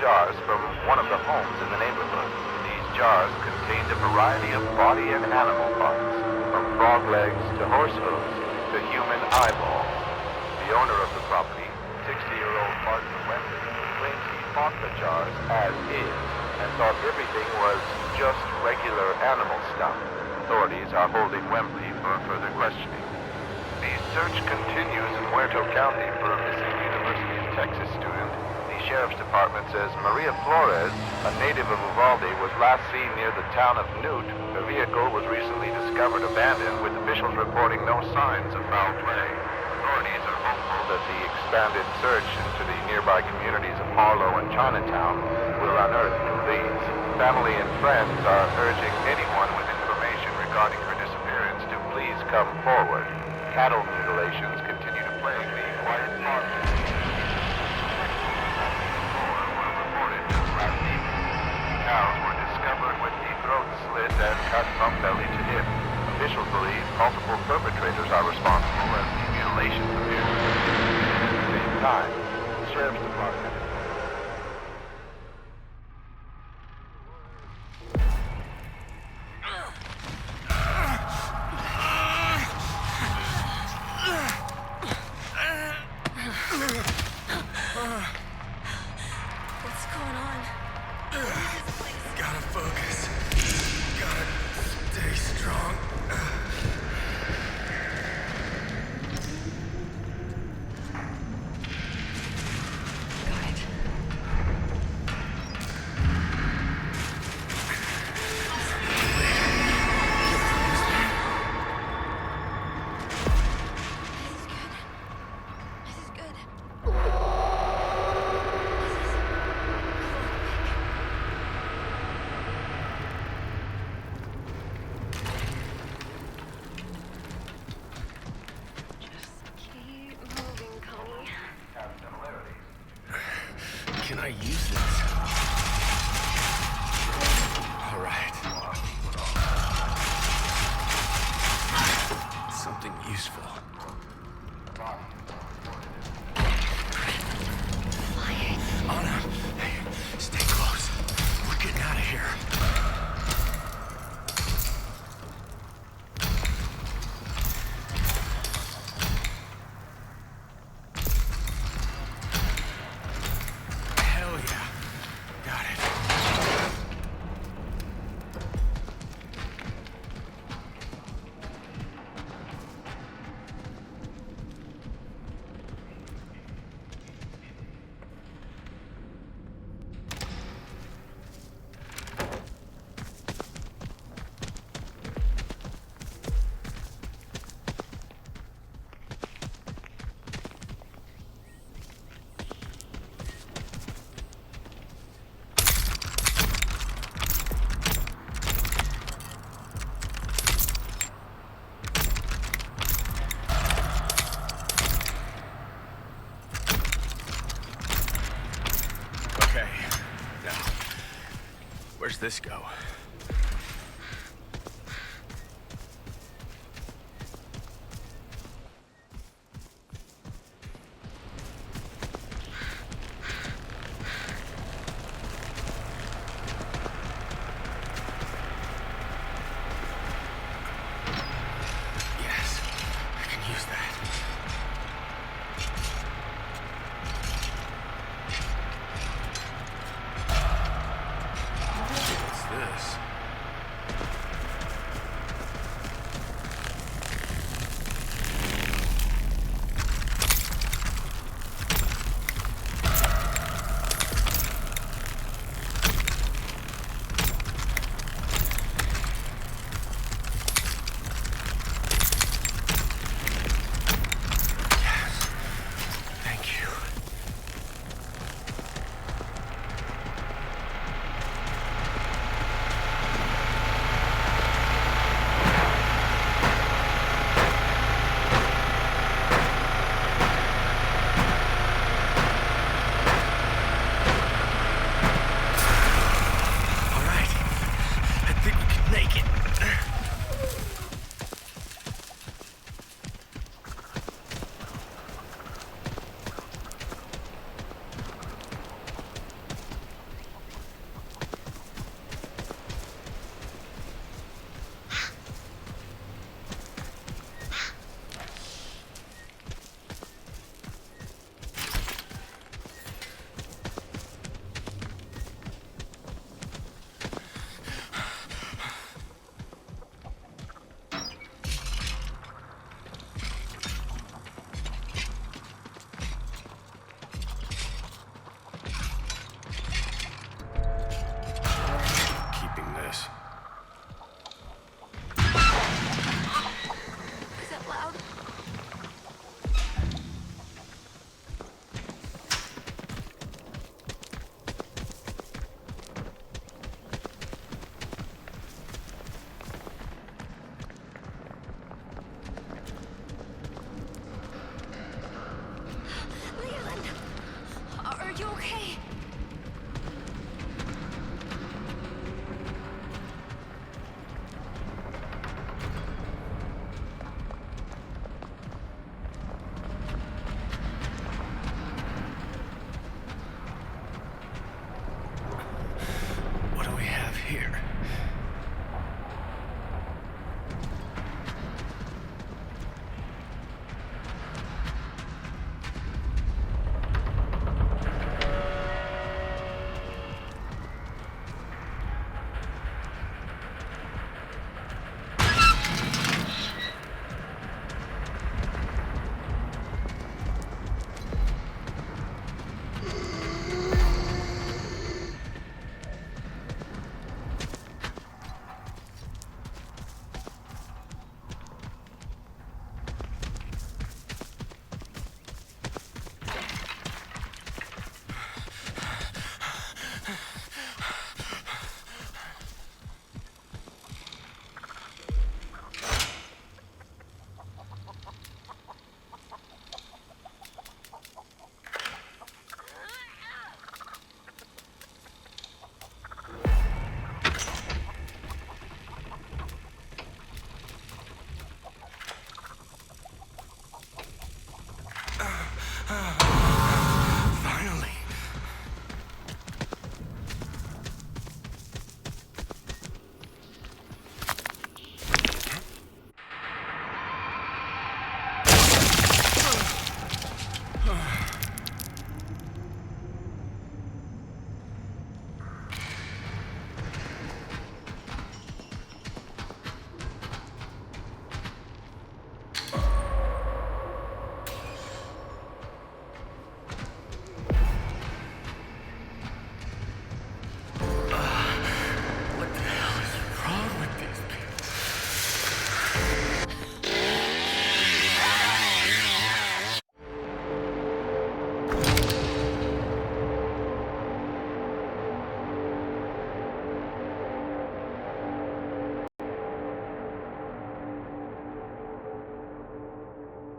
jars from one of the homes in the neighborhood. These jars contained a variety of body and animal parts, from frog legs to horse hooves to human eyeballs. The owner of the property, 60-year-old Martin Wembley, claims he bought the jars as is and thought everything was just regular animal stuff. Authorities are holding Wembley for further questioning. The search continues in Muerto County for a missing University of Texas student. The Sheriff's Department says Maria Flores, a native of Uvalde, was last seen near the town of Newt. Her vehicle was recently discovered abandoned, with officials reporting no signs of foul play. Authorities are hopeful that the expanded search into the nearby communities of Harlow and Chinatown will unearth new leads. Family and friends are urging anyone with information regarding her disappearance to please come forward. Cattle mutilations continue to plague the quiet farm. Reported just last evening. Cows were discovered with the throat slit and cut from belly to hip. Officials believe multiple perpetrators are responsible as the mutilations appear to be at the same time. The Sheriff's Department. What's going on? Gotta focus. Gotta stay strong. Got it. This is good. Just keep moving, Connie. Can I use this? All right. Something useful. Anna, hey, stay close. We're getting out of here. Hell yeah. Got it. Okay. Now, where's this go?